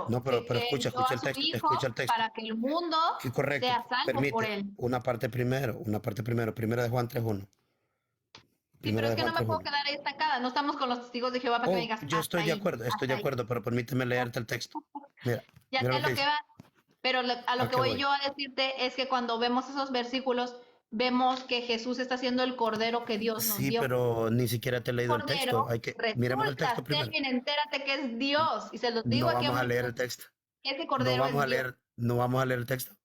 No, pero que escucha, envió a su escucha el hijo texto. para que el mundo Sí, correcto. sea salvo por Permite, él. una parte primero. Primera de Juan 3:1. Sí, pero Primera es de que Juan no me puedo 3:1. quedar ahí estancada. No estamos con los testigos de Jehová para que me Oh, digas yo estoy hasta de ahí. acuerdo, pero permíteme leerte el texto. Mira, Ya mira sé lo que lo que dice. va, pero a lo ¿A que qué voy voy? yo a decirte es que cuando vemos esos versículos, vemos que Jesús está siendo el cordero que Dios nos Sí, dio. pero ni siquiera te he leído el texto. Cordero, Miremos el texto resulta, primero. Selvin, entérate que es Dios. Y se los digo No aquí a vamos a leer muchos, el texto. ese cordero es Dios. No vamos a leer el texto.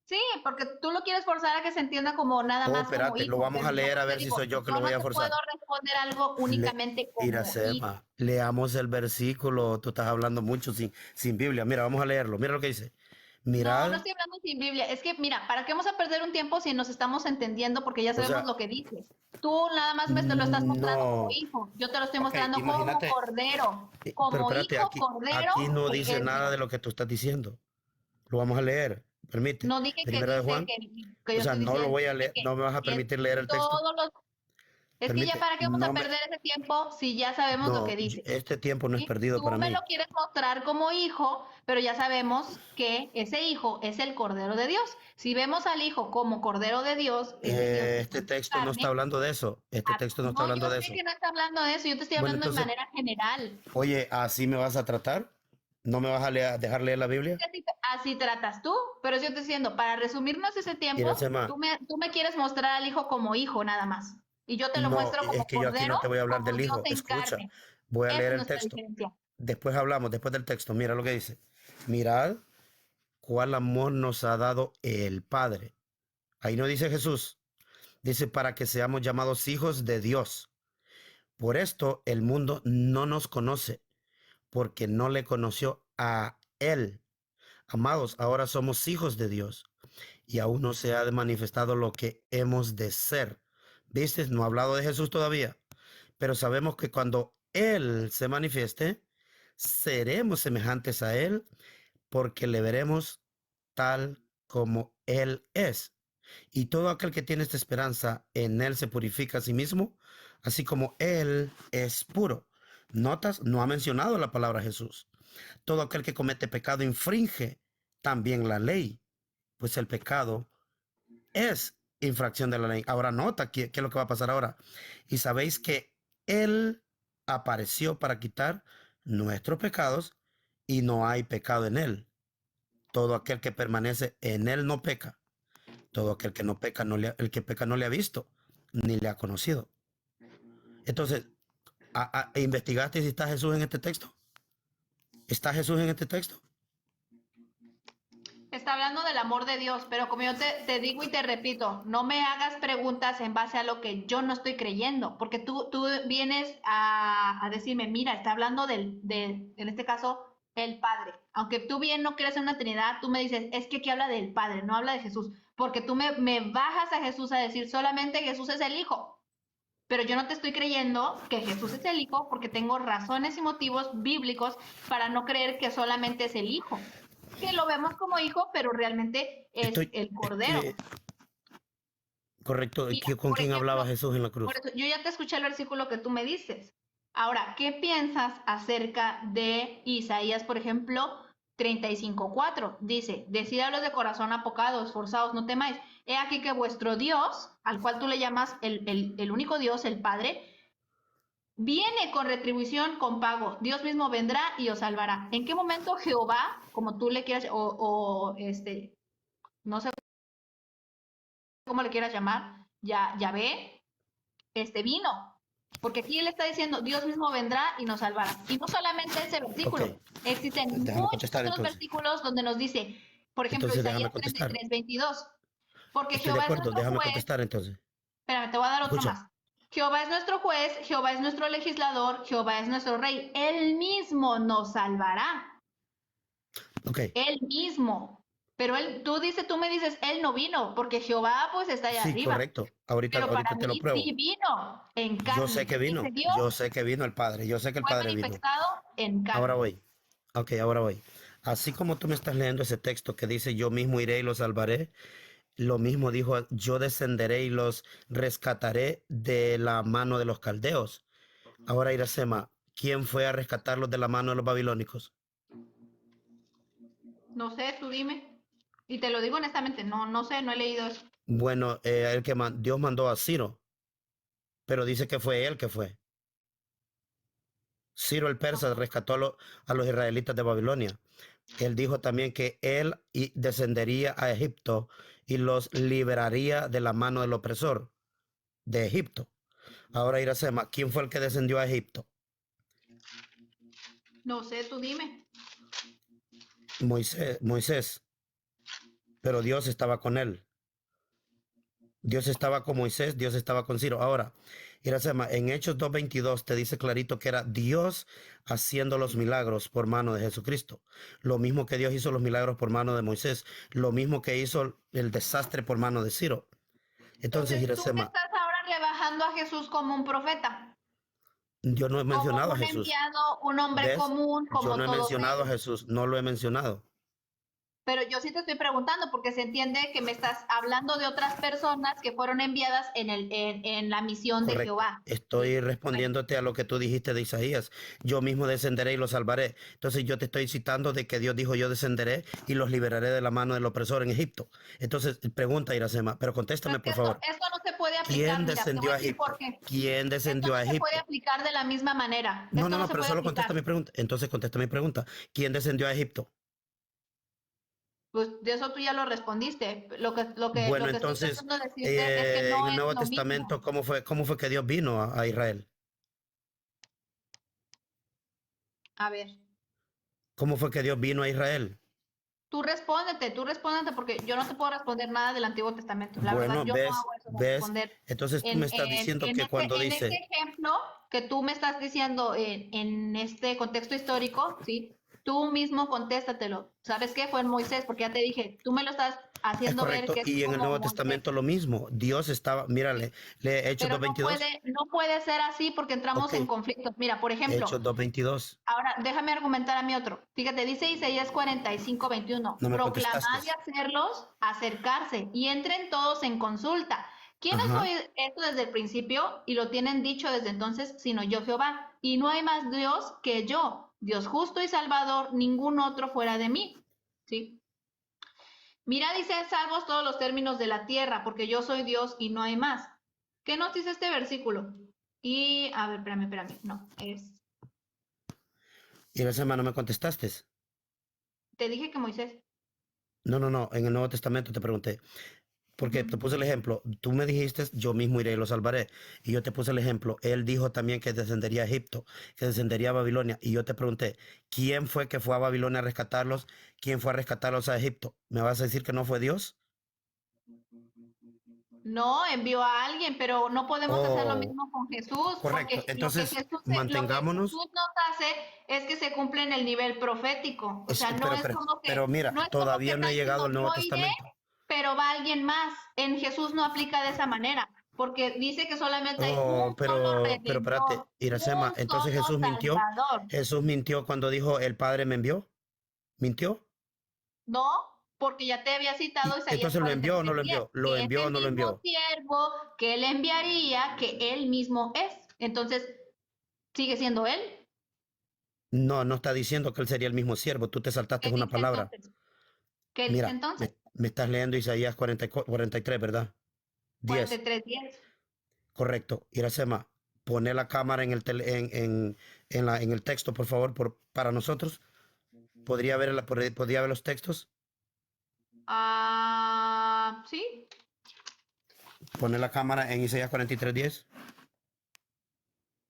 Sí, porque tú lo quieres forzar a que se entienda como nada Oh, más como espérate, lo hijo, vamos pero a yo leer a te ver si digo, soy yo que lo yo voy no a te puedo forzar. responder algo Le, únicamente como hijo. Iracema, leamos el versículo. Tú estás hablando mucho sin Biblia. Mira, vamos a leerlo. Mira lo que dice. No, no Mirad, estoy hablando sin Biblia. Es que, mira, ¿para qué vamos a perder un tiempo si nos estamos entendiendo? Porque ya o sabemos sea, lo que dice. Tú nada más me lo estás mostrando como no. hijo. Yo te lo estoy Ok, mostrando como imagínate. cordero. Pero Como espérate, hijo, cordero aquí no dice es nada Dios. de lo que tú estás diciendo. Lo vamos a leer. Permite. No dije que Primera de dice Juan. que O yo sea, estoy no lo diciendo, voy a dije leer, no me vas a que permitir leer el texto. todos los... Es que ya Permite, para qué vamos a no me, perder ese tiempo si ya sabemos lo no, que dice. este tiempo no es ¿Sí? perdido Tú para me lo mí. quieres mostrar como hijo, pero ya sabemos que ese hijo es el Cordero de Dios. Si vemos al hijo como Cordero de Dios, es decir, que Este con texto no está carne, hablando de eso. Este texto no está no, hablando yo de sé eso. que no está hablando de eso, yo te estoy Bueno, hablando de entonces, manera general. oye, ¿así me vas a tratar? ¿No me vas a dejar leer la Biblia? Así tratas tú, pero yo te estoy diciendo, para resumirnos ese tiempo, Iracema, tú me quieres mostrar al hijo como hijo nada más. Y yo te lo no, muestro es como que yo aquí no Cordero, te voy a hablar como del Dios hijo. en Escucha, carne. voy a Esa leer es el nuestra texto. diferencia. Después hablamos, después del texto. Mira lo que dice. Mirad cuál amor nos ha dado el Padre. Ahí no dice Jesús. Dice para que seamos llamados hijos de Dios. Por esto el mundo no nos conoce, porque no le conoció a Él. Amados, ahora somos hijos de Dios y aún no se ha manifestado lo que hemos de ser. ¿Viste? No ha hablado de Jesús todavía, pero sabemos que cuando Él se manifieste, seremos semejantes a Él porque le veremos tal como Él es. Y todo aquel que tiene esta esperanza en Él se purifica a sí mismo, así como Él es puro. Notas, no ha mencionado la palabra Jesús. Todo aquel que comete pecado infringe también la ley, pues el pecado es infracción de la ley. Ahora nota qué es lo que va a pasar ahora. Y sabéis que Él apareció para quitar nuestros pecados y no hay pecado en Él. Todo aquel que permanece en Él no peca. Todo aquel que no peca, el que peca no le ha visto ni le ha conocido. Entonces, ¿investigaste si está Jesús en este texto? ¿Está Jesús en este texto? Está hablando del amor de Dios, pero como yo te digo y te repito, no me hagas preguntas en base a lo que yo no estoy creyendo, porque tú vienes a decirme, mira, está hablando en este caso, el Padre. Aunque tú bien no crees en una Trinidad, tú me dices, es que aquí habla del Padre, no habla de Jesús, porque tú me bajas a Jesús a decir solamente Jesús es el Hijo. Pero yo no te estoy creyendo que Jesús es el Hijo porque tengo razones y motivos bíblicos para no creer que solamente es el Hijo. Que lo vemos como hijo, pero realmente es Estoy, el es Cordero. que, correcto, Mira, ¿con por quién hablaba ejemplo, Jesús en la por cruz? eso, yo ya te escuché el versículo que tú me dices. Ahora, ¿qué piensas acerca de Isaías, por ejemplo, 35:4? Dice, decidalos de corazón apocados, esforzados, no temáis. He aquí que vuestro Dios, al cual tú le llamas el único Dios, el Padre, viene con retribución, con pago. Dios mismo vendrá y os salvará. ¿En qué momento Jehová, como tú le quieras, no sé cómo le quieras llamar, ya ve, vino? Porque aquí él está diciendo, Dios mismo vendrá y nos salvará. Y no solamente ese Ok, versículo, existen déjame muchos contestar otros entonces. versículos donde nos dice, por ejemplo, Entonces Isaías déjame contestar. 33:22, porque Estoy de Jehová es acuerdo, nuestro déjame juez. contestar entonces. Espérame, te voy a dar otro Escucha, más. Jehová es nuestro juez, Jehová es nuestro legislador, Jehová es nuestro rey. Él mismo nos salvará. ok, Él mismo. Pero tú me dices, él no vino, porque Jehová pues está allá sí, arriba. correcto. Ahorita, Pero para ahorita te lo mí pruebo. sí vino en carne. Ese Dios Yo sé que vino el Padre, yo sé que el fue Padre vino. manifestado en Ahora carne. voy. Ok, ahora voy. Así como tú me estás leyendo ese texto que dice, yo mismo iré y los salvaré, lo mismo dijo, yo descenderé y los rescataré de la mano de los caldeos. Ahora, Iracema, ¿quién fue a rescatarlos de la mano de los babilónicos? No sé, tú dime. Y te lo digo honestamente, no sé, no he leído eso. Bueno, Dios mandó a Ciro, pero dice que fue él que fue. Ciro el persa rescató a los israelitas de Babilonia. Él dijo también que él descendería a Egipto y los liberaría de la mano del opresor de Egipto. Ahora, Iracema, ¿quién fue el que descendió a Egipto? No sé, tú dime. Moisés, pero Dios estaba con él. Dios estaba con Moisés, Dios estaba con Ciro. Ahora, Iracema, en Hechos 2:22 te dice clarito que era Dios haciendo los milagros por mano de Jesucristo. Lo mismo que Dios hizo los milagros por mano de Moisés. Lo mismo que hizo el desastre por mano de Ciro. Entonces, Entonces, tú me Iracema, estás ahora rebajando a Jesús como un profeta, yo no he como mencionado a un Jesús. enviado, un hombre ¿Ves? común, Yo como no he todos mencionado a ellos. Jesús, no lo he mencionado. Pero yo sí te estoy preguntando porque se entiende que me estás hablando de otras personas que fueron enviadas en la misión de Correcto. Jehová. Estoy Sí, correcto. respondiéndote a lo que tú dijiste de Isaías. Yo mismo descenderé y los salvaré. Entonces yo te estoy citando de que Dios dijo, yo descenderé y los liberaré de la mano del opresor en Egipto. Entonces, pregunta, Iracema, pero Pero contéstame, es que por favor. esto no se puede aplicar. ¿Quién Mira, te voy descendió a a decir por Egipto? qué. ¿Quién Esto descendió a no se puede Egipto? aplicar de la misma manera. No, Esto no, no no, se pero puede solo contesta aplicar. mi pregunta. Entonces contesta mi pregunta. ¿Quién descendió a Egipto? Pues de eso tú ya lo respondiste. Bueno, Lo que estoy entonces, tratando de decirte es que no en el es Nuevo lo Testamento, mismo. ¿cómo fue que Dios vino a Israel? A ver, ¿Cómo fue que Dios vino a Israel? tú respóndete, porque yo no te puedo responder nada del Antiguo Testamento. La verdad, Bueno, yo no ves, hago eso de ves. responder. Entonces tú me estás diciendo que cuando En este dice, ejemplo que tú me estás diciendo en este contexto histórico, ¿sí? Tú mismo contéstatelo. ¿Sabes qué? Fue en Moisés, porque ya te dije, tú me lo estás es haciendo ver correcto, que es y en el como Nuevo Moisés. Testamento lo mismo. Dios estaba, ¿Sí? mírale, lee Hechos Pero 2:22. no puede ser así porque entramos Ok, en conflictos. Mira, por ejemplo, Hechos 2:22. ahora déjame argumentar a mi otro. Fíjate, dice Isaías 45:21, No me contestaste. proclamad y hacerlos acercarse y entren todos en consulta. ¿Quién os Ajá. oído esto desde el principio y lo tienen dicho desde entonces, sino yo Jehová? Y no hay más Dios que yo, Dios justo y salvador, ningún otro fuera de mí. ¿Sí? Mira, dice salvos todos los términos de la tierra, porque yo soy Dios y no hay más. ¿Qué nos dice este versículo? Y, a ver, espérame, no, Y la semana no me contestaste. te dije que Moisés. No, no, no, en el Nuevo Testamento te pregunté. Porque te Ujú. puse el ejemplo, tú me dijiste, yo mismo iré y lo salvaré. Y yo te puse el ejemplo, él dijo también que descendería a Egipto, que descendería a Babilonia. Y yo te pregunté, ¿quién fue que fue a Babilonia a rescatarlos? ¿Quién fue a rescatarlos a Egipto? ¿Me vas a decir que no fue Dios? No, envió a alguien, pero no podemos hacer lo Oh, mismo con Jesús, correcto. porque Entonces, lo que mantengámonos. Jesús nos hace es que se cumple en el nivel profético. O sea, no es como Pero mira, no es como que todavía no está he llegado diciendo al Nuevo yo iré, Testamento. pero va alguien más. En Jesús no aplica de esa manera, porque dice que solamente hay un Oh, solo pero espérate, redentor, Iracema, un entonces solo Jesús mintió. salvador. Jesús mintió cuando dijo, el Padre me envió. ¿Mintió? No, porque ya te había citado ¿Y Isaías entonces lo envió o no lo 43:10, envió? ¿Lo que es envió o el no lo mismo envió? siervo que él enviaría, que él mismo es. Entonces, sigue siendo él. No, no está diciendo que él sería el mismo siervo. Tú te saltaste ¿Qué una dice palabra. entonces? ¿Qué dice Mira, entonces? me estás leyendo Isaías 43, ¿verdad? 10. 43:10. Correcto. Iracema, pone la cámara en el texto, por favor, para nosotros. ¿Podría ver los textos? Ah, sí, Pone la cámara en Isaías 43:10.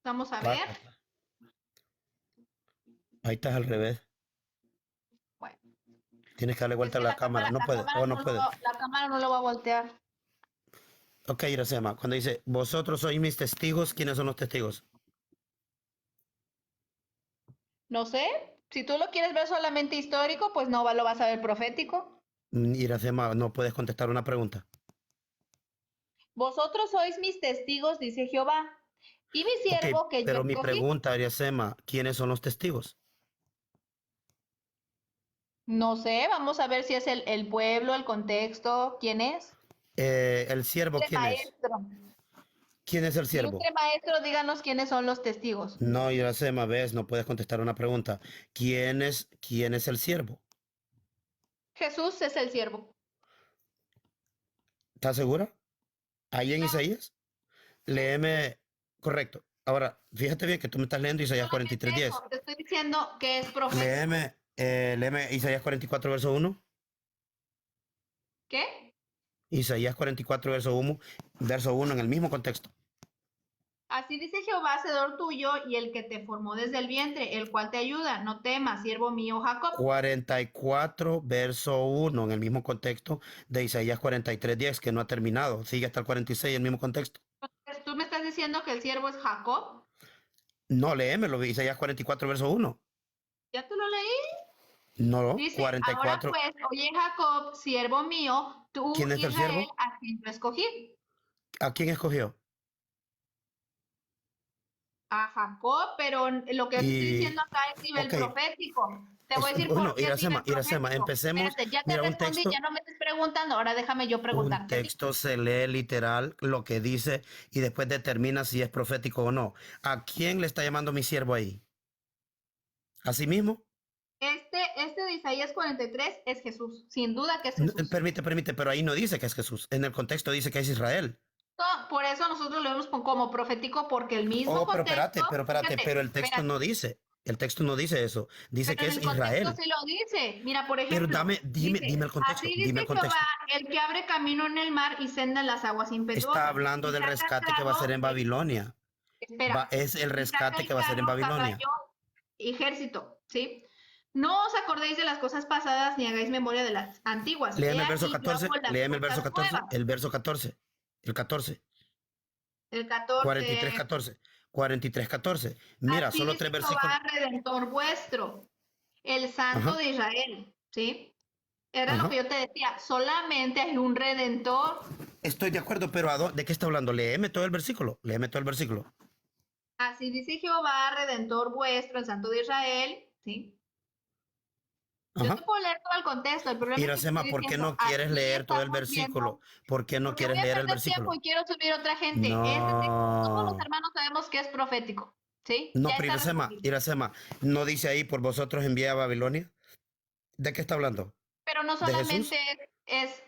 vamos a ver. Párate. Ahí estás al revés. Bueno, Tienes que darle es vuelta a que la cámara. No puede, o no puede. la cámara no lo va a voltear. Ok, Iracema, cuando dice, vosotros sois mis testigos, ¿quiénes son los testigos? No sé, si tú lo quieres ver solamente histórico, pues no lo vas a ver profético. Iracema, no puedes contestar una pregunta. Vosotros sois mis testigos, dice Jehová, y mi Ok, siervo que yo pero mi escogí. pregunta, Iracema, ¿quiénes son los testigos? No sé, vamos a ver si es el pueblo, el contexto, quién es. ¿El siervo El quién es? maestro. ¿Quién es el siervo? Ilustre maestro, díganos quiénes son los testigos. No, Iracema, ves, no puedes contestar una pregunta. Quién es el siervo? Jesús es el siervo. ¿Estás segura? Ahí en No, Isaías. Léeme, correcto. Ahora, fíjate bien que tú me estás leyendo Isaías solamente 43:10. eso. Te estoy diciendo que es profético. Léeme Isaías 44, verso 1. ¿Qué? Isaías 44, verso 1 en el mismo contexto. Así dice Jehová, hacedor tuyo, y el que te formó desde el vientre, el cual te ayuda. No temas, siervo mío Jacob. 44, verso 1 en el mismo contexto de Isaías 43:10, que no ha terminado. Sigue hasta el 46 en el mismo contexto. Entonces, ¿tú me estás diciendo que el siervo es Jacob? No, léemelo, Isaías 44, verso 1. ¿Ya te lo leí? No, Dice, ahora 44. pues, oye Jacob, siervo mío, tú ¿Quién es el Israel, siervo? a quien yo escogí. ¿A quién escogió? A Jacob, pero lo que yo te estoy Y, diciendo acá es nivel ok, profético. Te voy a decir bueno, por qué es nivel Iracema, profético. empecemos. Espérate, ya te Mira, respondí, ya no me estés preguntando, ahora déjame yo un preguntarte a ti. texto se lee literal lo que dice y después determina si es profético o no. ¿A quién le está llamando mi siervo ahí? ¿A sí mismo? Este de Isaías 43 es Jesús, sin duda que es Jesús. Permite, pero ahí no dice que es Jesús. En el contexto dice que es Israel. No, por eso nosotros lo vemos como profético, porque el mismo Oh, contexto, espérate, fíjate, pero el texto espérate, no dice. El texto no dice eso. Dice pero que en es el contexto Israel. sí lo dice. Mira, por Pero ejemplo, dime dice, el contexto, así dime dice el Jehová, contexto. el que abre camino en el mar y senda en las aguas Está impetuosas, hablando y del saca rescate que va a ser carro, en Babilonia. espera, Es el y saca rescate el que va a ser en carro, Babilonia. caballo, ejército, ¿sí? No os acordéis de las cosas pasadas ni hagáis memoria de las antiguas. He Léeme el verso aquí yo 14, hago las léeme el verso cosas 14, nuevas. el verso 14, el 14, El 43, 14. 14, 43, 14. Mira, Así solo dice tres versículos. Jehová, Redentor vuestro, el Santo Ajá, de Israel, ¿sí? Era lo ajá. que yo te decía, solamente hay un Redentor. Estoy de acuerdo, pero ¿de qué está hablando? Léeme todo el versículo, léeme todo el versículo. Así dice Jehová, Redentor vuestro, el Santo de Israel, ¿sí? Yo te Ajá. puedo leer todo el contexto, el problema es que te estoy Iracema, ¿por qué diciendo, no quieres aquí leer todo el estamos versículo? viendo, ¿Por qué no porque voy quieres a leer el perder tiempo versículo? y quiero subir otra gente. Este texto, todos los No. hermanos sabemos que es profético, ¿sí? No, Ya pero está respondido. Iracema, ¿no dice ahí por vosotros envié a Babilonia? ¿De qué está hablando? Pero no ¿De solamente Jesús?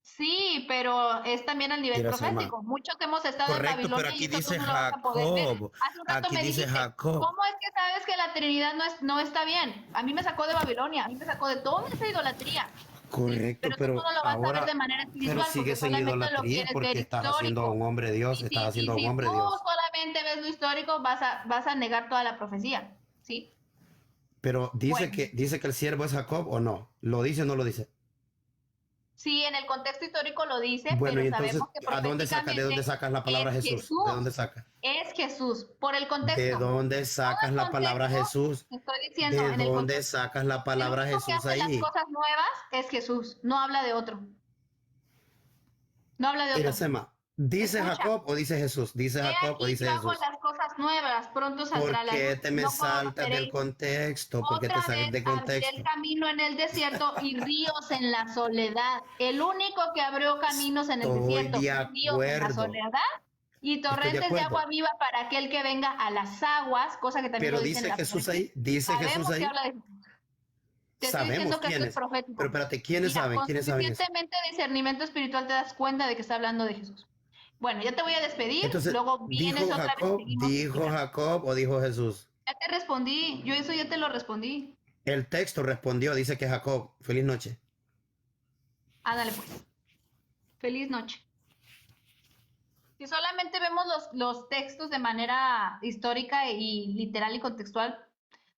sí, pero es también al nivel Iracema. profético. Muchos hemos estado en Correcto, pero Babilonia y aquí eso tú dice no lo vas a poder ver. Jacob. Hace un rato Aquí me dice dijiste, Jacob. ¿cómo es que sabes que la Trinidad no está bien? A mí me sacó de Babilonia, a mí me sacó de toda esa idolatría, ¿sí? Correcto, Pero tú pero no lo vas a ver de ahora, manera pero espiritual porque sigues en solamente lo idolatría quieres ver porque estás haciendo a un histórico. hombre Dios, estás Y haciendo a un si tú hombre Dios. solamente ves lo histórico, vas a negar toda la profecía, ¿sí? Pero Bueno. dice que el siervo es Jacob o no. ¿Lo dice o no lo dice? Sí, en el contexto histórico lo dice, Bueno, y pero entonces, sabemos que de dónde proféticamente sacas la palabra es Jesús? ¿De Jesús, dónde sacas? es Jesús, por el ¿De contexto. dónde Todo sacas el la palabra contexto, Jesús? te estoy diciendo, ¿De en el dónde contexto, sacas la el palabra único que Jesús hace las ahí? cosas nuevas es Jesús, no habla de otro, no habla de otro. Iracema, ¿dice Escucha, Jacob o dice Jesús? ¿Dice he Jacob o aquí dice yo hago Jesús? las cosas nuevas, pronto ¿Por saldrá la luz qué te y me no saltas del conoceréis. contexto? ¿Por qué te Otra sacas vez de abriré el contexto? camino en el desierto y ríos en la soledad. El único que abrió caminos en el Estoy desierto de y ríos en la acuerdo, soledad y estoy de torrentes de agua acuerdo. viva para aquel que venga a las aguas, cosa que también Pero lo dicen las fuentes. Dice Jesús Sabemos que ahí. habla de Jesús. Te estoy Sabemos diciendo que esto es quiénes. Pero profético. espérate, ¿quiénes Mira, saben? con ¿Quiénes saben eso? suficientemente discernimiento espiritual te das cuenta de que está hablando de Jesús. Bueno, ya te voy a despedir, Entonces, luego vienes otra vez y seguimos dijo platicando. Jacob o dijo Jesús. Ya te respondí, yo eso ya te lo respondí. El texto respondió, dice que Jacob. Feliz noche. Ándale pues. Feliz noche. Si solamente vemos los textos de manera histórica y literal y contextual,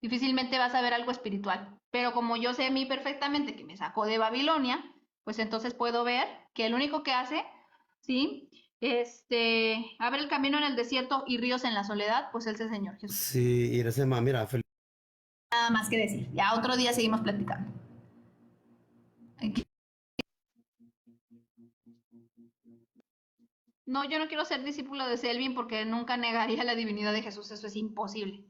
difícilmente vas a ver algo espiritual. Pero como yo sé a mí perfectamente que me sacó de Babilonia, pues entonces puedo ver que el único que hace, ¿sí? Abre el camino en el desierto y ríos en la soledad, pues es el Señor Jesús. Sí, Iracema, mira, Nada más que decir. Ya otro día seguimos platicando. No, yo no quiero ser discípulo de Selvin porque nunca negaría la divinidad de Jesús. Eso es imposible.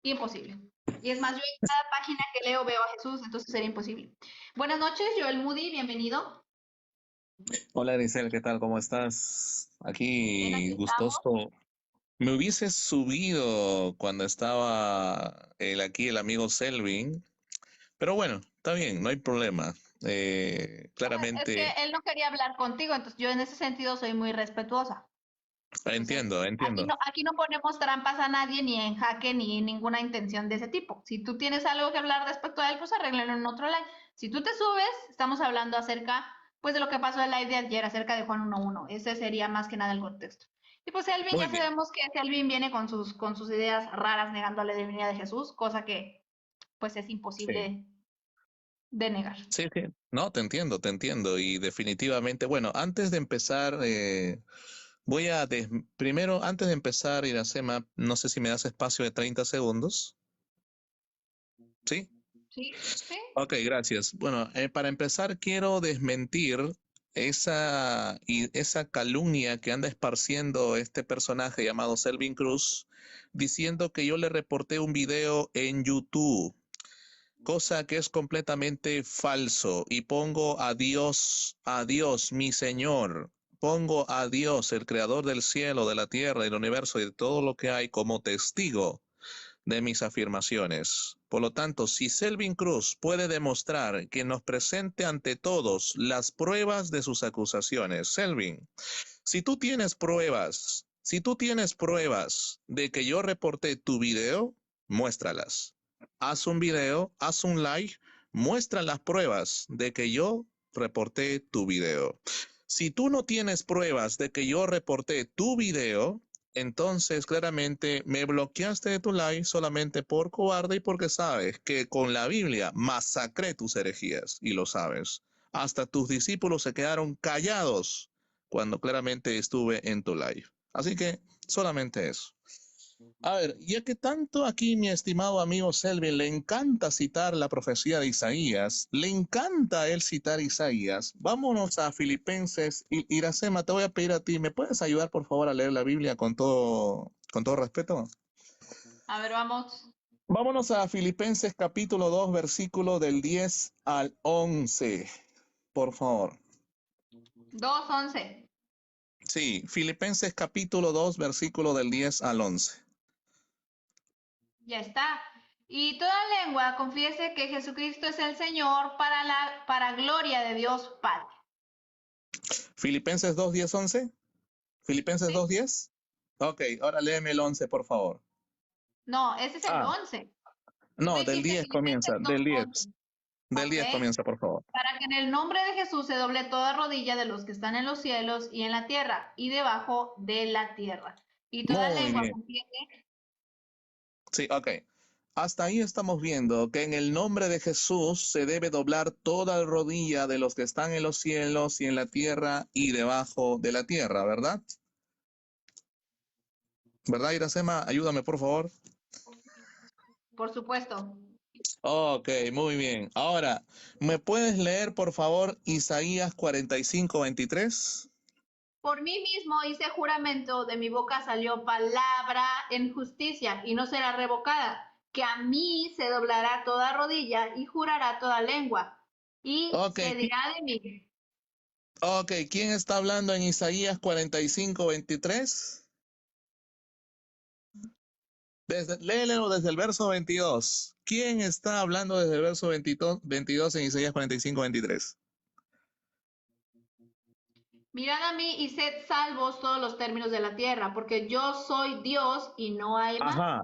Imposible. Y es más, yo en cada página que leo veo a Jesús, entonces sería imposible. Buenas noches, Joel Moody, bienvenido. Hola Grisel, ¿qué tal? ¿Cómo estás? Bien, Aquí aquí estamos. gustoso. Me hubiese subido cuando estaba aquí el amigo Selvin, pero bueno, está bien, no hay problema. Es que Claramente, él no quería hablar contigo, entonces yo en ese sentido soy muy respetuosa. Entonces, entiendo, entiendo. aquí no ponemos trampas a nadie, ni en jaque, ni ninguna intención de ese tipo. Si tú tienes algo que hablar respecto a él, pues arréglalo en otro live. Si tú te subes, estamos hablando acerca, pues, de lo que pasó el live de ayer, acerca de Juan 1:1. Ese sería más que nada el contexto. Y pues Elvin, Muy ya bien. sabemos que Elvin viene con sus ideas raras negando la divinidad de Jesús, cosa que, pues, es Sí, imposible de negar. sí, sí. No, te entiendo, te entiendo. Y definitivamente, bueno, antes de empezar, voy a, primero, antes de empezar, Iracema, no sé si me das espacio de 30 segundos. ¿Sí? ¿Sí? ¿Sí? Ok, gracias. Bueno, para empezar quiero desmentir esa calumnia que anda esparciendo este personaje llamado Selvin Cruz, diciendo que yo le reporté un video en YouTube, cosa que es completamente falso. Y pongo a Dios, mi Señor, pongo a Dios, el creador del cielo, de la tierra, del universo y de todo lo que hay como testigo de mis afirmaciones. Por lo tanto, si Selvin Cruz puede demostrar que nos presente ante todos las pruebas de sus acusaciones, Selvin, si tú tienes pruebas de que yo reporté tu video, muéstralas. Haz un video, haz un live, muestra las pruebas de que yo reporté tu video. Si tú no tienes pruebas de que yo reporté tu video, entonces claramente me bloqueaste de tu live solamente por cobarde y porque sabes que con la Biblia masacré tus herejías y lo sabes. Hasta tus discípulos se quedaron callados cuando claramente estuve en tu live. Así que solamente eso. A ver, ya que tanto aquí mi estimado amigo Selvin le encanta citar la profecía de Isaías, le encanta a él citar Isaías, vámonos a Filipenses. Iracema, te voy a pedir a ti, ¿me puedes ayudar por favor a leer la Biblia con todo respeto? A ver, vamos. Vámonos a Filipenses capítulo 2, versículo del 10 al 11, por favor. 2:11. Sí, Filipenses capítulo 2, versículo del 10 al 11. Ya está. Y toda lengua confiese que Jesucristo es el Señor para gloria de Dios Padre. Filipenses 2, 10, 11. Filipenses ¿Sí? 2, 10. Ok, ahora léeme el 11, por favor. No, ese es el Ah, 11. Tú me no, del dijiste 10 Filipenses comienza, del 2:11. 10. Del ¿Ok? 10 comienza, por favor. Para que en el nombre de Jesús se doble toda rodilla de los que están en los cielos y en la tierra y debajo de la tierra. Y toda Muy lengua bien. confiese. Sí, ok. Hasta ahí estamos viendo que en el nombre de Jesús se debe doblar toda rodilla de los que están en los cielos y en la tierra y debajo de la tierra, ¿verdad? ¿Verdad, Iracema? Ayúdame, por favor. Por supuesto. Ok, muy bien. Ahora, ¿me puedes leer, por favor, Isaías 45, 23? Por mí mismo hice juramento, de mi boca salió palabra en justicia y no será revocada, que a mí se doblará toda rodilla y jurará toda lengua y Ok, se dirá de mí. ok, ¿quién está hablando en Isaías 45, 23? Léelo desde el verso 22. ¿Quién está hablando desde el verso 22 en Isaías 45, 23? Mirad a mí y sed salvos todos los términos de la tierra, porque yo soy Dios y no hay más. Ajá.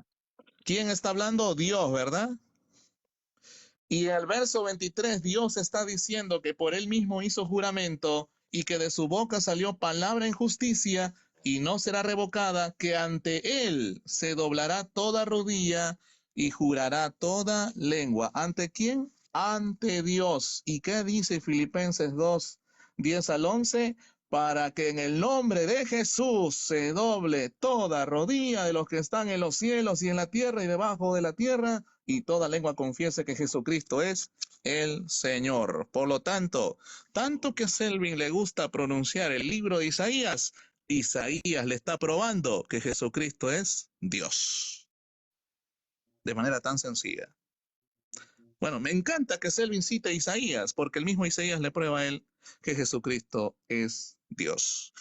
¿Quién está hablando? Dios, ¿verdad? Y en el verso 23, Dios está diciendo que por él mismo hizo juramento y que de su boca salió palabra en justicia y no será revocada, que ante él se doblará toda rodilla y jurará toda lengua. ¿Ante quién? Ante Dios. ¿Y qué dice Filipenses 2, 10 al 11? Para que en el nombre de Jesús se doble toda rodilla de los que están en los cielos y en la tierra y debajo de la tierra, y toda lengua confiese que Jesucristo es el Señor. Por lo tanto, tanto que a Selvin le gusta pronunciar el libro de Isaías, Isaías le está probando que Jesucristo es Dios. De manera tan sencilla. Bueno, me encanta que Selvin cite a Isaías, porque el mismo Isaías le prueba a él que Jesucristo es Dios.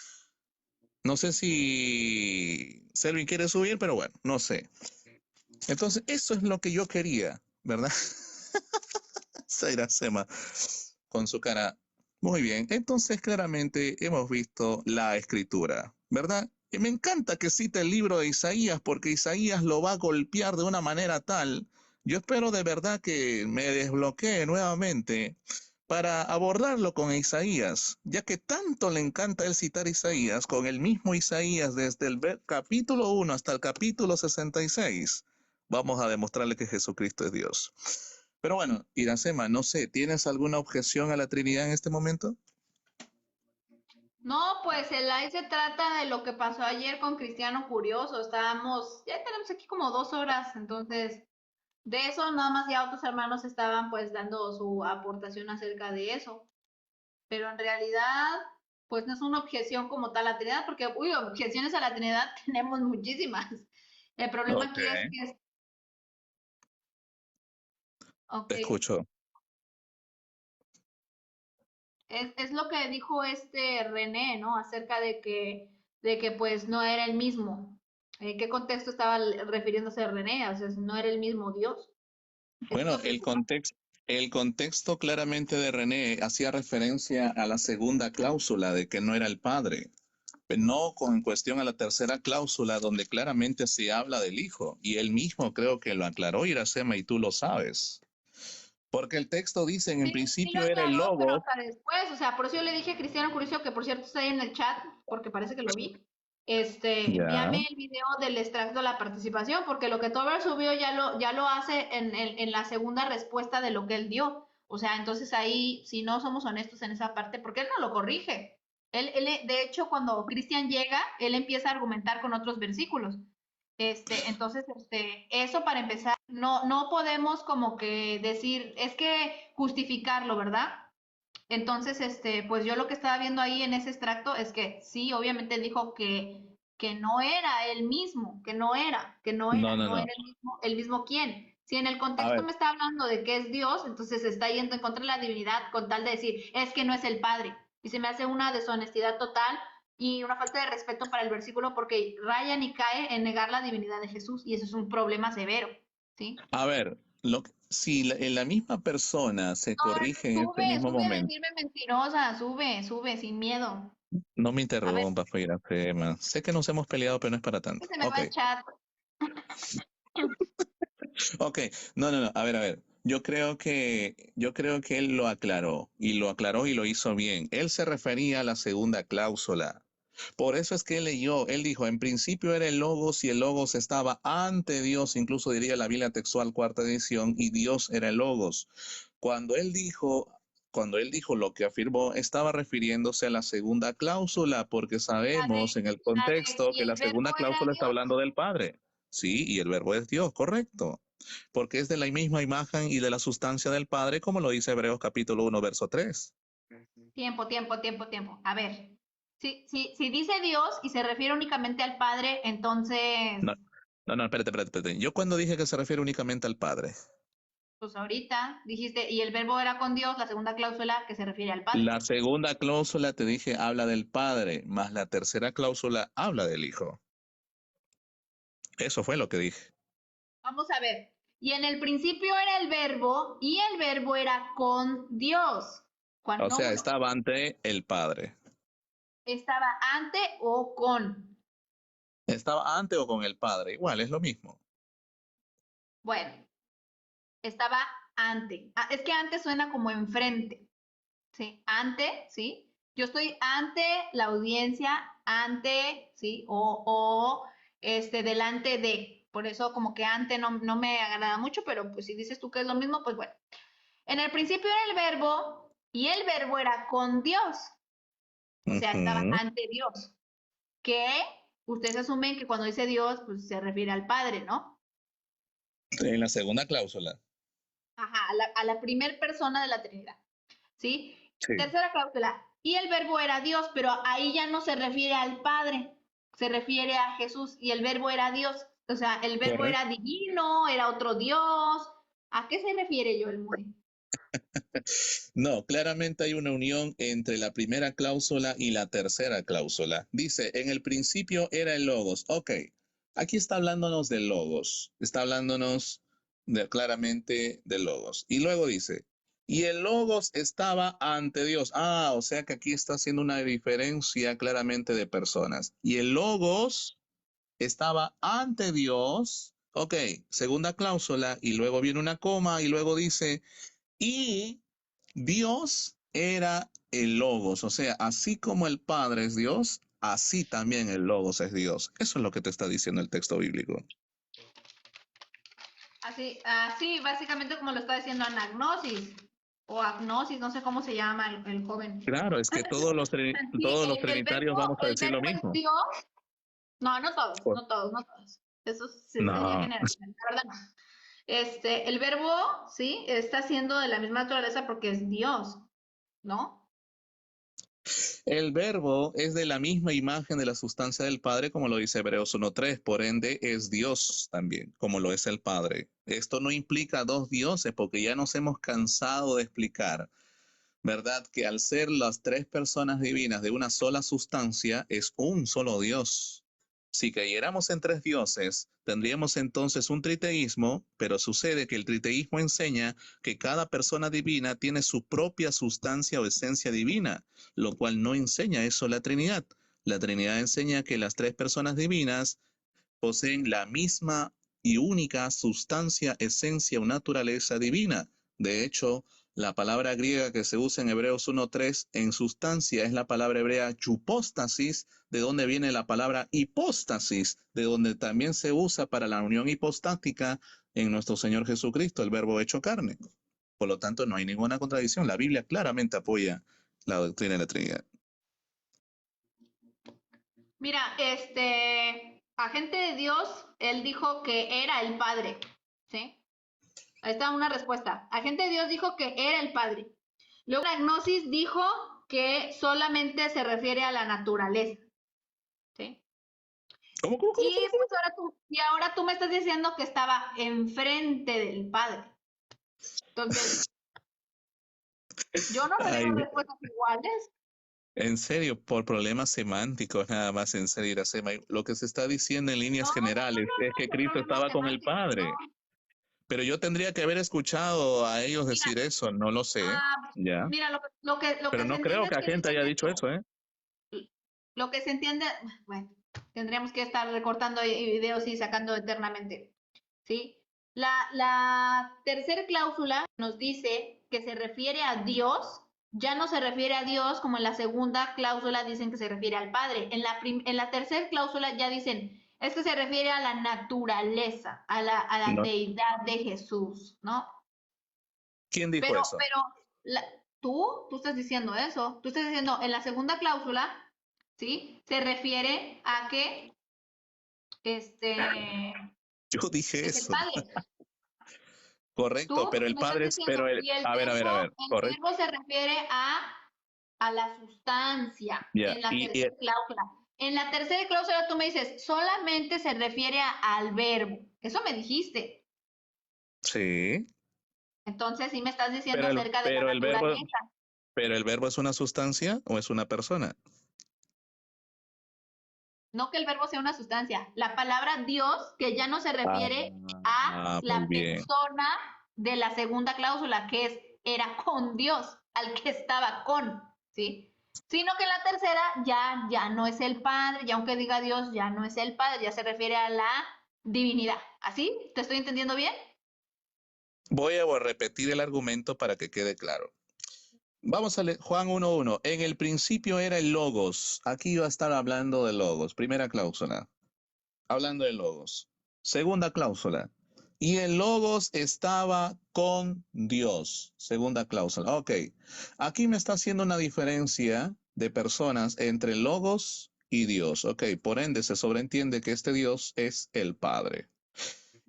No sé si Selvin quiere subir, pero bueno, no sé. Entonces, eso es lo que yo quería, ¿verdad? Zaira Sema, con su cara. Muy bien, entonces claramente hemos visto la escritura, ¿verdad? Y me encanta que cite el libro de Isaías, porque Isaías lo va a golpear de una manera tal. Yo espero de verdad que me desbloquee nuevamente para abordarlo con Isaías, ya que tanto le encanta él citar Isaías, con el mismo Isaías desde el capítulo 1 hasta el capítulo 66. Vamos a demostrarle que Jesucristo es Dios. Pero bueno, Iracema, no sé, ¿tienes alguna objeción a la Trinidad en este momento? No, pues el live se trata de lo que pasó ayer con Cristiano Curioso. Ya tenemos aquí como 2 horas, entonces de eso nada más ya otros hermanos estaban pues dando su aportación acerca de eso. Pero en realidad, pues no es una objeción como tal a la Trinidad, porque, uy, objeciones a la Trinidad tenemos muchísimas. El problema Ok, aquí es que, ok, te escucho. es lo que dijo este René, ¿no? Acerca de que pues no era el mismo. ¿En qué contexto estaba refiriéndose René? O sea, no era el mismo Dios. Eso es Bueno, lo preocupante. el contexto claramente de René hacía referencia a la segunda cláusula de que no era el padre, pero no con cuestión a la tercera cláusula donde claramente se habla del hijo. Y él mismo creo que lo aclaró, Iracema, y tú lo sabes. Porque el texto dice, en Sí, sí lo principio era el aclaró, pero Logos. hasta después, o sea, por eso yo le dije a Cristiano Curioso, que por cierto está ahí en el chat, porque parece que lo vi, Ya. envíame el video del extracto de la participación, porque lo que Tober subió ya lo hace en la segunda respuesta de lo que él dio. O sea, entonces ahí, si no somos honestos en esa parte, porque él no lo corrige. De hecho, cuando Cristian llega, él empieza a argumentar con otros versículos. Entonces, eso para empezar, no podemos como que decir, es que justificarlo, ¿verdad? Entonces, pues yo lo que estaba viendo ahí en ese extracto es que sí, obviamente él dijo que no era él mismo, No, no, no no. era el mismo quién. Si en el A contexto ver, me está hablando de que es Dios, entonces se está yendo en contra de la divinidad con tal de decir, es que no es el Padre. Y se me hace una deshonestidad total y una falta de respeto para el versículo porque rayan y cae en negar la divinidad de Jesús y eso es un problema severo, ¿sí? a ver, si en la misma persona se No, corrige en este sube, mismo sube a momento, decirme mentirosa, sube, sin miedo. no me A ver, interrumpas, Iracema. Sé que nos hemos peleado, pero no es para que tanto. se me va Ok, el chat. ok. No, no, no. A ver, a ver. Yo creo que él lo aclaró y lo hizo bien. Él se refería a la segunda cláusula. Por eso es que él leyó, él dijo, en principio era el Logos y el Logos estaba ante Dios, incluso diría la Biblia textual cuarta edición, y Dios era el Logos. Cuando él dijo, cuando él dijo lo que afirmó, estaba refiriéndose a la segunda cláusula, porque La sabemos de, en el la de, contexto y que el la segunda verbo era cláusula está Dios. hablando del Padre. Sí, y el verbo es Dios, correcto. Porque es de la misma imagen y de la sustancia del Padre, como lo dice Hebreos capítulo 1, verso 3. Tiempo. A ver, si dice Dios y se refiere únicamente al Padre, entonces, No, no, no, espérate. Yo cuando dije que se refiere únicamente al Padre, pues ahorita dijiste, y el verbo era con Dios, la segunda cláusula que se refiere al Padre. la segunda cláusula te dije habla del Padre, más la tercera cláusula habla del Hijo. Eso fue lo que dije. Vamos a ver. Y en el principio era el verbo, y el verbo era con Dios. Juan O sea, 1:1. estaba ante el Padre. Estaba ante o con. Estaba ante o con el Padre, igual, es lo mismo. Bueno, estaba ante. Ah, es que ante suena como enfrente. ¿Sí? Ante, ¿sí? Yo estoy ante la audiencia, ante, ¿sí? Delante de. Por eso como que ante no me agrada mucho, pero pues si dices tú que es lo mismo, pues bueno. En el principio era el verbo y el verbo era con Dios. O sea, estaba Ujú. ante Dios. Que ustedes asumen que cuando dice Dios, pues se refiere al Padre, ¿no? En la segunda cláusula. Ajá, a la primer persona de la Trinidad. ¿Sí? Sí. Tercera cláusula. Y el verbo era Dios, pero ahí ya no se refiere al Padre, se refiere a Jesús y el verbo era Dios. O sea, el verbo era Correcto. divino, era otro Dios. ¿A qué se refiere Joel Moody? No, claramente hay una unión entre la primera cláusula y la tercera cláusula. Dice, en el principio era el logos. Ok, aquí está hablándonos del logos. Está hablándonos claramente del logos. Y luego dice, y el logos estaba ante Dios. Ah, o sea que aquí está haciendo una diferencia claramente de personas. Y el logos estaba ante Dios. Ok, segunda cláusula. Y luego viene una coma y luego dice, y Dios era el Logos, o sea, así como el Padre es Dios, así también el Logos es Dios. Eso es lo que te está diciendo el texto bíblico. Así básicamente como lo está diciendo Anagnosis o Agnosis, no sé cómo se llama el joven. Claro, es que todos los Sí, trinitarios vamos a el decir lo verbo es mismo. Dios. No, no todos, Pues, no todos, no todos. Eso sería no, generalizar, la verdad no. El verbo, sí, está siendo de la misma naturaleza porque es Dios, ¿no? el verbo es de la misma imagen de la sustancia del Padre, como lo dice Hebreos 1:3, por ende es Dios también, como lo es el Padre. Esto no implica dos dioses, porque ya nos hemos cansado de explicar, ¿verdad? Que al ser las tres personas divinas de una sola sustancia, es un solo Dios. Si creyéramos en tres dioses, tendríamos entonces un triteísmo, pero sucede que el triteísmo enseña que cada persona divina tiene su propia sustancia o esencia divina, lo cual no enseña eso la Trinidad. La Trinidad enseña que las tres personas divinas poseen la misma y única sustancia, esencia o naturaleza divina. De hecho, la palabra griega que se usa en Hebreos 1:3 en sustancia es la palabra hebrea chupóstasis, de donde viene la palabra hipóstasis, de donde también se usa para la unión hipostática en nuestro Señor Jesucristo, el verbo hecho carne. Por lo tanto, no hay ninguna contradicción. La Biblia claramente apoya la doctrina de la Trinidad. Mira, agente de Dios, él dijo que era el Padre, ¿sí? Ahí está una respuesta. Agente de Dios dijo que era el Padre. Luego la Gnosis dijo que solamente se refiere a la naturaleza, ¿sí? ¿Cómo, cómo, cómo? Y pues ahora tú me estás diciendo que estaba enfrente del Padre. Entonces, yo no te Ay, veo respuestas iguales. en serio, por problemas semánticos, nada más, en serio, Iracema. Lo que se está diciendo en líneas No, no, generales es que por Cristo problemas estaba con el semánticos, no. Padre. Pero yo tendría que haber escuchado a ellos Mira, decir eso, no lo sé, ¿ya? mira, lo Pero que se no entiende creo es que la que gente dicen haya dicho esto. eso, ¿eh? Lo que se entiende, bueno, tendríamos que estar recortando videos y sacando eternamente, ¿sí? La tercera cláusula nos dice que se refiere a Dios, ya no se refiere a Dios como en la segunda cláusula dicen que se refiere al Padre. En la tercera cláusula ya dicen, es que se refiere a la naturaleza, a la No. deidad de Jesús, ¿no? ¿Quién dijo Pero, eso? pero, tú estás diciendo eso, tú estás diciendo en la segunda cláusula, ¿sí? Se refiere a que Yo dije es el eso. Padre. Correcto, pero Tú el me estás Padre es, diciendo, y a ver, el correcto. verbo se refiere a la sustancia Ya, en la tercera cláusula. En la tercera cláusula tú me dices, solamente se refiere al verbo. Eso me dijiste. sí, Entonces sí me estás diciendo acerca de la pero naturaleza. el verbo es una sustancia o es una persona. No que el verbo sea una sustancia. La palabra Dios, que ya no se refiere a Muy la bien. persona de la segunda cláusula, era con Dios, al que estaba con, ¿sí? Sino que la tercera ya no es el Padre, ya aunque diga Dios, ya no es el Padre, ya se refiere a la divinidad. ¿Así? ¿Te estoy entendiendo bien? Voy a repetir el argumento para que quede claro. Vamos a leer Juan 1:1. En el principio era el Logos. Aquí va a estar hablando de Logos. Primera cláusula. Hablando de Logos. Segunda cláusula. Y el Logos estaba con Dios. Segunda cláusula. Ok. Aquí me está haciendo una diferencia de personas entre Logos y Dios. Ok. Por ende, se sobreentiende que este Dios es el Padre.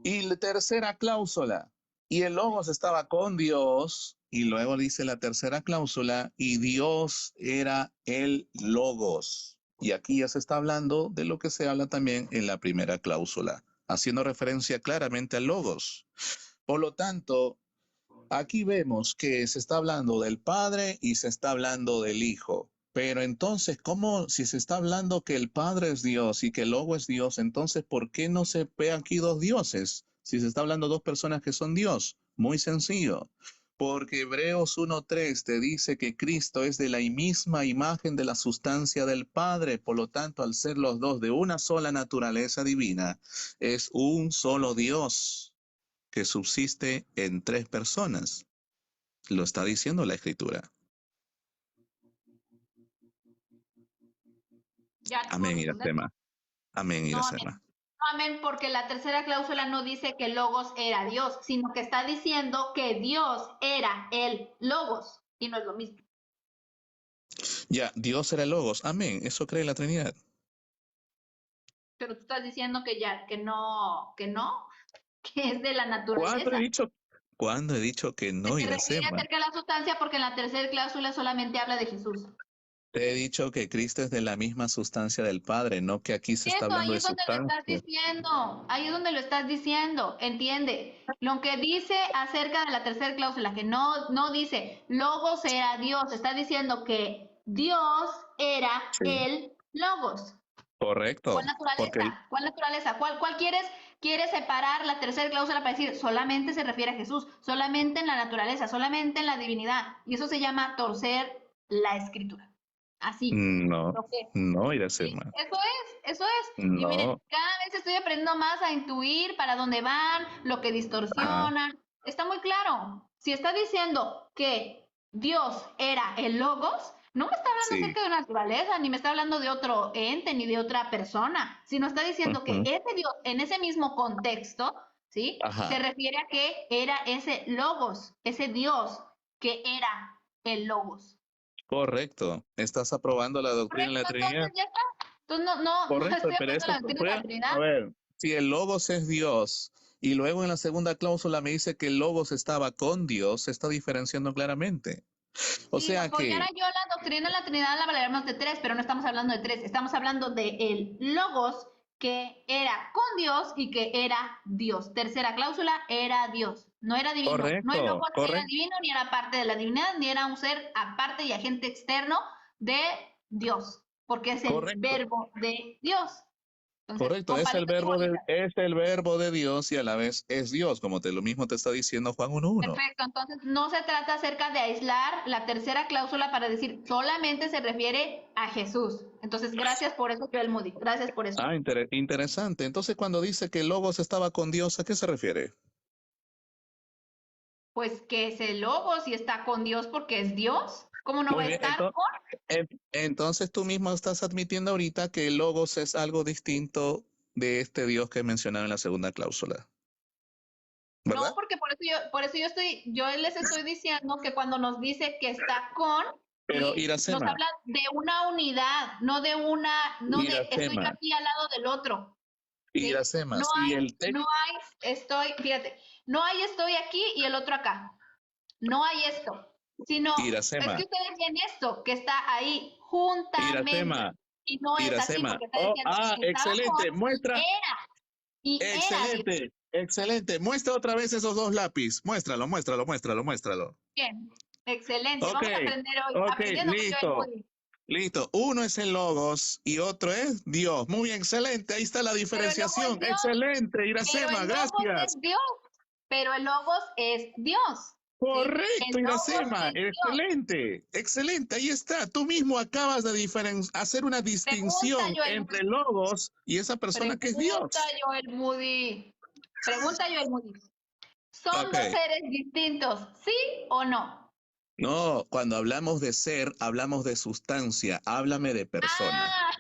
Y la tercera cláusula, y el Logos estaba con Dios, y luego dice la tercera cláusula, y Dios era el Logos. Y aquí ya se está hablando de lo que se habla también en la primera cláusula, haciendo referencia claramente al Logos. Por lo tanto, aquí vemos que se está hablando del Padre y se está hablando del Hijo. Pero entonces, ¿cómo si se está hablando que el Padre es Dios y que el Logo es Dios? Entonces, ¿por qué no se ve aquí dos dioses? Si se está hablando de dos personas que son Dios. Muy sencillo. Porque Hebreos 1:3 te dice que Cristo es de la misma imagen de la sustancia del Padre. Por lo tanto, al ser los dos de una sola naturaleza divina, es un solo Dios que subsiste en tres personas. Lo está diciendo la Escritura. ¿Ya te puedo Amén, responder? Iracema. Amén, No, Iracema. amén. No, amén, porque la tercera cláusula no dice que Logos era Dios, sino que está diciendo que Dios era el Logos, y no es lo mismo. Ya, Dios era el Logos. Amén. Eso cree la Trinidad. Pero tú estás diciendo que ya, que no, que es de la ¿Cuándo he naturaleza. dicho, ¿cuándo he dicho que no, Se refiere Iracema? acerca de la sustancia porque en la tercera cláusula solamente habla de Jesús. Te he dicho que Cristo es de la misma sustancia del Padre, no que aquí se está Eso, hablando ahí de es donde lo estás sustancia. diciendo, ahí es donde lo estás diciendo, entiende. Lo que dice acerca de la tercera cláusula, que no dice Logos era Dios, está diciendo que Dios era Sí. el Logos. Correcto. ¿Cuál naturaleza? ¿Cuál naturaleza? ¿Cuál quieres separar la tercera cláusula para decir solamente se refiere a Jesús, solamente en la naturaleza, solamente en la divinidad? Y eso se llama torcer la escritura. Así. No, ¿Lo que? no, Sí, Iracema. eso es. Y miren, No. cada vez estoy aprendiendo más a intuir para dónde van, lo que Ajá. distorsionan. Está muy claro. Si está diciendo que Dios era el Logos, no me está hablando Sí. acerca de una naturaleza, ni me está hablando de otro ente, ni de otra persona, sino está diciendo que Ujú. ese Dios, en ese mismo contexto, ¿sí? Ajá. Se refiere a que era ese Logos, ese Dios que era el Logos. Correcto. Estás aprobando la doctrina de la Correcto, Trinidad. entonces ya está. Entonces no Correcto, estoy pero hablando de eso, la doctrina de la Trinidad. a ver, si el Logos es Dios y luego en la segunda cláusula me dice que el Logos estaba con Dios, se está diferenciando claramente. O Si sea apoyara que, yo la doctrina de la Trinidad, la hablaríamos de tres, pero no estamos hablando de tres, estamos hablando de el Logos que era con Dios y que era Dios. Tercera cláusula, era Dios, no era divino. No el correcto, Logos era divino, ni era parte de la divinidad, ni era un ser aparte y agente externo de Dios, porque es el correcto, verbo de Dios. Entonces, correcto. con palitos y bolitas. Es el verbo de Dios y a la vez es Dios, como lo mismo te está diciendo Juan 1:1. Perfecto, entonces no se trata acerca de aislar la tercera cláusula para decir solamente se refiere a Jesús. Entonces, gracias por eso, Joel Moody. Gracias por eso. Ah, interesante. Entonces, cuando dice que el Logos estaba con Dios, ¿a qué se refiere? Pues que es el Logos y está con Dios porque es Dios. ¿Cómo no va Muy a bien, estar con? entonces tú mismo estás admitiendo ahorita que el Logos es algo distinto de este Dios que mencionaba en la segunda cláusula, No, ¿verdad? porque por eso yo les estoy diciendo que cuando nos dice que está con, Pero ¿sí? Nos Iracema, habla de una unidad, no de estoy yo Iracema, aquí al lado del otro. ¿Sí? Iracema, No si hay, el texto, fíjate, no hay estoy aquí y el otro acá. No hay esto, sino es Iracema, que ustedes ven esto que está ahí juntamente Iracema, y no es así Iracema. porque está Oh, diciendo estaba excelente, con muestra, y era excelente, excelente. Muestra otra vez esos dos lápiz. Muéstralo, muéstralo, muéstralo, muéstralo. bien, excelente. Ok, Vamos a aprender hoy, ok, aprendiendo con Joel listo. Moody. Listo, uno es el Logos y otro es Dios. Muy bien, excelente, ahí está la Pero el logo es diferenciación. Dios, Excelente, pero Iracema, el logos gracias. es Dios, pero el logos es Dios. ¿Sí? Correcto, El logos Iracema, es Dios. excelente, excelente, ahí está. Tú mismo acabas de hacer una Pregunta, distinción Joel entre Moody. Logos y esa persona que es Dios. Pregunta, Joel Moody. Pregunta, Joel Moody. ¿Son Ok. dos seres distintos, sí o no? No, cuando hablamos de ser, hablamos de sustancia, háblame de persona. Ah,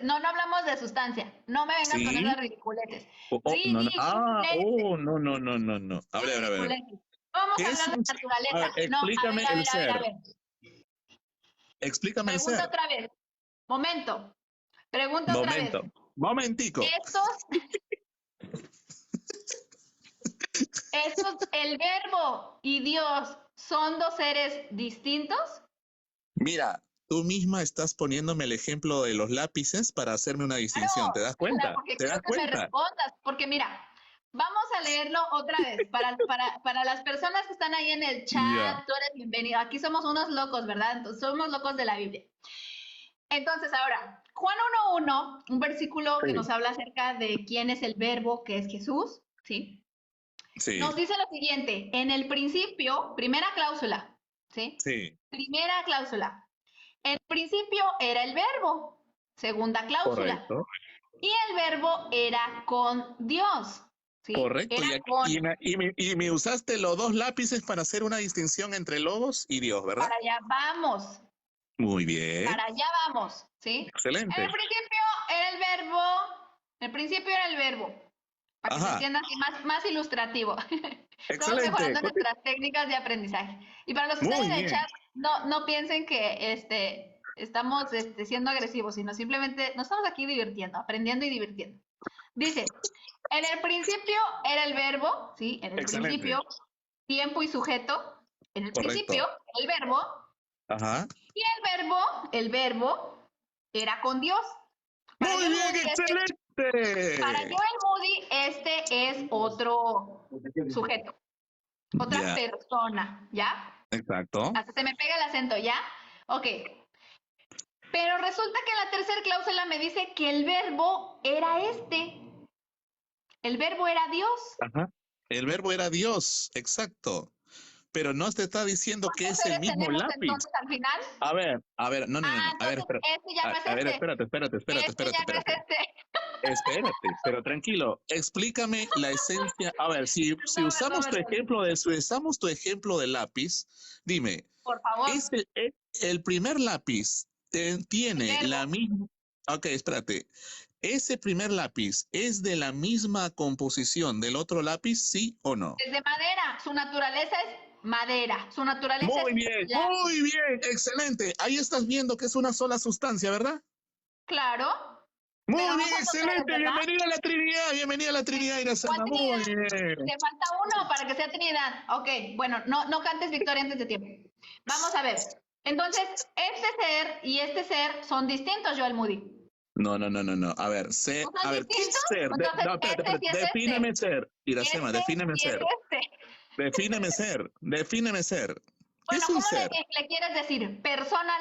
no hablamos de sustancia. No me vengas con ¿Sí? esas ridiculeces. No, no. Ridiculeces. No, no, no, no, no. A ver. Ridiculeces. Vamos ¿Qué a es hablar de un- naturaleza. A ver, No, explícame el ser. a ver. Explícame el Pregunta ser. otra vez. Momento. Pregunta otra vez. Momentico. El verbo y Dios son dos seres distintos. Mira, tú misma estás poniéndome el ejemplo de los lápices para hacerme una distinción. ¿Te das cuenta? Porque ¿Te das quiero que me cuenta? respondas. Porque mira, Vamos a leerlo otra vez. Para las personas que están ahí en el chat, Ya. tú eres bienvenido. Aquí somos unos locos, ¿verdad? Entonces, somos locos de la Biblia. Entonces, ahora, Juan 1:1, un versículo que Sí. nos habla acerca de quién es el verbo, que es Jesús, ¿sí? Sí, Nos dice lo siguiente, en el principio, primera cláusula, ¿sí? sí, Primera cláusula. En el principio era el verbo. Segunda cláusula. correcto. Y el verbo era con Dios, ¿sí? Correcto. Era Y, aquí- con, y me usaste los dos lápices para hacer una distinción entre logos y Dios, ¿verdad? para allá vamos, Muy bien. para allá vamos, ¿sí? En Excelente. el principio era el verbo, el principio era el verbo, para que se Ajá. entienda así más ilustrativo. Estamos Excelente. mejorando nuestras técnicas de aprendizaje. Y para los que están Muy en el bien. chat, no piensen que estamos siendo agresivos, sino simplemente nos estamos aquí divirtiendo, aprendiendo y divirtiendo. Dice, en el principio era el verbo, ¿sí? En el Excelente. principio, tiempo y sujeto. En el Correcto. principio, el verbo, Aja. y el verbo era con Dios. Para Muy Joel bien, Moody, excelente. para Joel Moody, este es otro sujeto, otra Ya, persona, ¿ya? exacto. Hasta se me pega el acento, ¿ya? Ok. Pero resulta que la tercera cláusula me dice que el verbo era este. El verbo era Dios. Ajá. El verbo era Dios, exacto. Pero no te está diciendo que ¿Cuántos es el seres mismo tenemos lápiz. entonces al final? No. A ver, Entonces espera. este ya no es A ver, este. espérate. Este ya no es este. Espérate, pero tranquilo. Explícame la esencia. A ver, si usamos si usamos tu ejemplo de lápiz, dime, Por favor. el primer lápiz tiene El verbo. la misma. Ok, espérate. ¿Ese primer lápiz es de la misma composición del otro lápiz, sí o no? Es de madera. Su naturaleza es madera. Su naturaleza Muy es bien, lápiz. muy bien, excelente. Ahí estás viendo que es una sola sustancia, ¿verdad? Claro. Muy Pero no bien, son dos seres, excelente. ¿verdad? Bienvenida a la Trinidad, Iracema. ¿Cuál Muy Trinidad? bien. Te falta uno para que sea Trinidad. Ok, bueno, no cantes victoria antes de tiempo. Vamos a ver. Entonces, este ser y este ser son distintos, Joel Moody. No. A ver, ¿No son ¿qué es distintos? ser? Entonces, Espérate. sí es Defíneme ser, Iracema, Este defíneme sí es ser. Defíneme ser. ¿Qué Bueno, es un ¿cómo ser? le quieres decir? Persona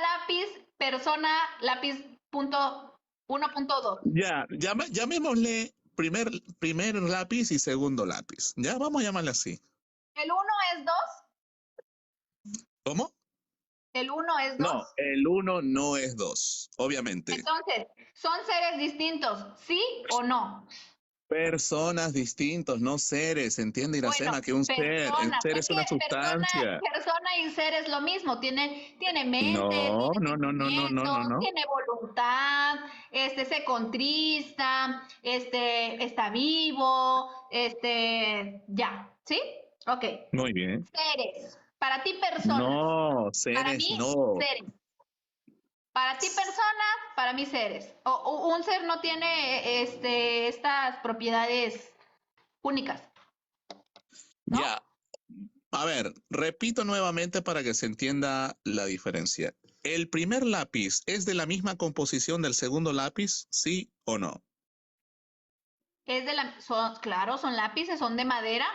lápiz, punto 1.2. Ya, llamémosle primer lápiz y segundo lápiz. Ya, vamos a llamarle así. ¿El 1 es 2? ¿Cómo? ¿El 1 es 2? No, el 1 no es 2, obviamente. Entonces, ¿son seres distintos? ¿Sí o no? Personas distintos, no seres, ¿entiende, Iracema? Que un ser es una sustancia. Persona y ser es lo mismo. Tiene mente, No. tiene sentimientos, tiene voluntad, se contrista, está vivo, ya, ¿sí? Ok. Muy bien. Seres. Para ti, personas. No, Para seres mí, no. seres. Para ti, personas, para mí, seres. O un ser no tiene estas propiedades únicas, ¿no? Ya. A ver, repito nuevamente para que se entienda la diferencia. ¿El primer lápiz es de la misma composición del segundo lápiz, sí o no? Claro, son lápices, son de madera,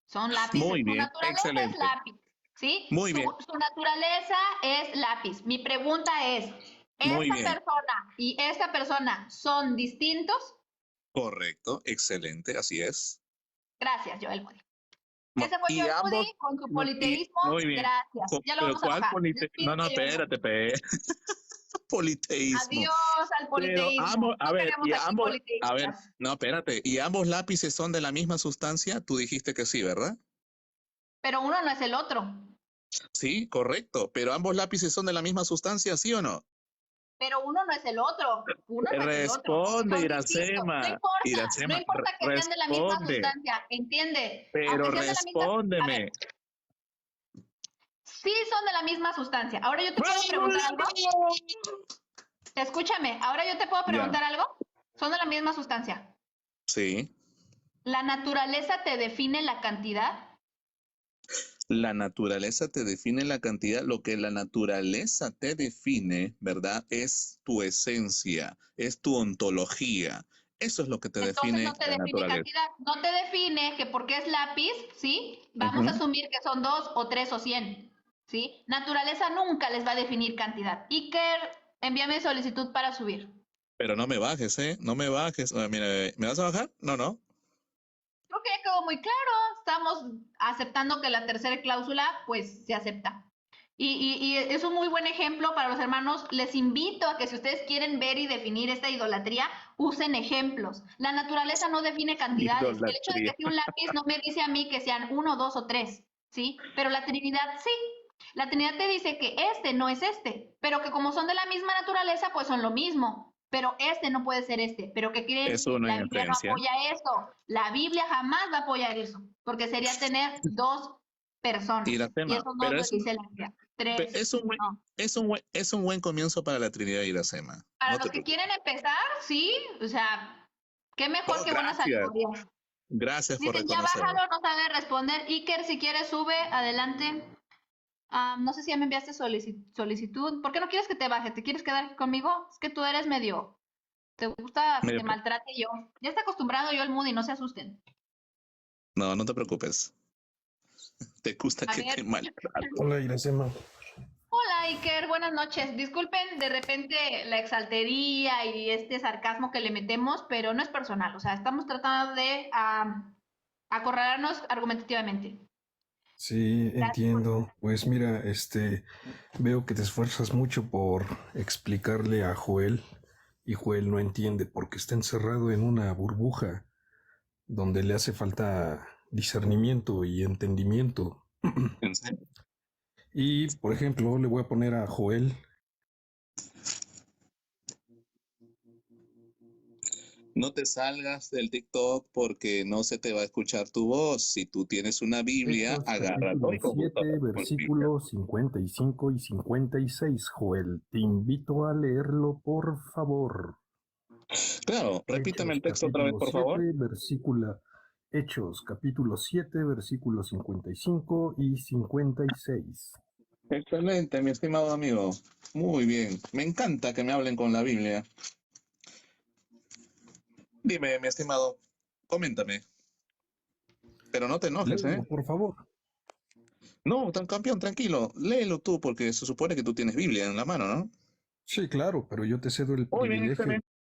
son lápices. Muy bien, Su naturaleza excelente. es lápiz, ¿sí? Muy bien. Su naturaleza es lápiz. Mi pregunta es, Muy ¿esta bien. persona y esta persona son distintos? Correcto, excelente, así es. Gracias, Joel Moody. Ese fue Y Joel ambos- Moody con su politeísmo. Muy bien. Gracias. Ya lo vamos a ¿Cuál bajar. No, espérate, politeísmo. Adiós al politeísmo. A ver, queremos aquí politeístas. no, espérate. ¿Y ambos lápices son de la misma sustancia? Tú dijiste que sí, ¿verdad? Pero uno no es el otro. Sí, correcto. Pero ambos lápices son de la misma sustancia, ¿sí o no? Pero uno no es el otro. Uno no es el otro. Responde, Son Iracema. distintos. No importa que sean de la misma sustancia. ¿Entiende? Pero Aunque sean de la misma- respóndeme. A ver, sí son de la misma sustancia. Ahora yo te puedo preguntar algo. Escúchame, ahora yo te puedo preguntar algo. Son de la misma sustancia. Sí. ¿La naturaleza te define la cantidad? La naturaleza te define la cantidad. Lo que la naturaleza te define, ¿verdad? Es tu esencia, es tu ontología, Eso es lo que te Entonces define no te la define naturaleza. cantidad, no te define que porque es lápiz, ¿sí? Vamos a Ujú. asumir que son 2 o 3 o 100, ¿sí? Naturaleza nunca les va a definir cantidad. Iker, envíame solicitud para subir. Pero no me bajes, ¿eh? No me bajes. Ah, mira, ¿me vas a bajar? No, no. Creo que ya quedó muy claro. Estamos aceptando que la tercera cláusula, pues, se acepta. Y es un muy buen ejemplo para los hermanos. Les invito a que si ustedes quieren ver y definir esta idolatría, usen ejemplos. La naturaleza no define cantidades. El hecho de que Idolatría. sea un lápiz no me dice a mí que sean 1, 2 o 3, ¿sí? Pero la Trinidad sí. La Trinidad te dice que este no es este, pero que como son de la misma naturaleza, pues son lo mismo. Pero este no puede ser este. ¿Pero qué Es creen? uno La en Biblia no esencia. apoya eso. La Biblia jamás va a apoyar eso, porque sería tener dos personas. Y Iracema. eso no Pero lo es un, dice la Biblia. pe- Tres, es un buen, no. es un buen comienzo para la Trinidad Iracema. Para No los te que preocupes. quieren empezar, sí, o sea, qué mejor Oh, que buenas gracias. alegorías. Gracias por Dicen, ya reconocerlo. bájalo, no sabe responder. Iker, si quieres, sube, adelante. No sé si ya me enviaste solicitud. ¿Por qué no quieres que te baje? ¿Te quieres quedar conmigo? Es que tú eres medio. Te gusta que Medio te pe- maltrate yo. Ya está acostumbrado yo al Moody, no se asusten. No, no te preocupes. Te gusta A que ver. te maltrato. Hola, Iracema. Hola Iker, buenas noches. Disculpen de repente la exaltería y este sarcasmo que le metemos, pero no es personal. O sea, estamos tratando de acorralarnos argumentativamente. Sí, Gracias por... entiendo. Pues mira, veo que te esfuerzas mucho por explicarle a Joel y Joel no entiende porque está encerrado en una burbuja donde le hace falta discernimiento y entendimiento. ¿En serio? Y, por ejemplo, le voy a poner a Joel. No te salgas del TikTok porque no se te va a escuchar tu voz. Si tú tienes una Biblia, Hechos agárralo capítulo y 7, compútalo con la Biblia. versículos 55 y 56, Joel. Te invito a leerlo, por favor. Claro, repítame Hechos el texto otra vez, capítulo por 7, favor. versículo Hechos capítulo 7, versículos 55 y 56. Excelente, mi estimado amigo. Muy bien. Me encanta que me hablen con la Biblia. Dime, mi estimado, coméntame. Pero no te enojes, ¿eh? Léelo, por favor. No, campeón, tranquilo. Léelo tú porque se supone que tú tienes Biblia en la mano, ¿no? Sí, claro, pero yo te cedo el Muy bien, privilegio excelente.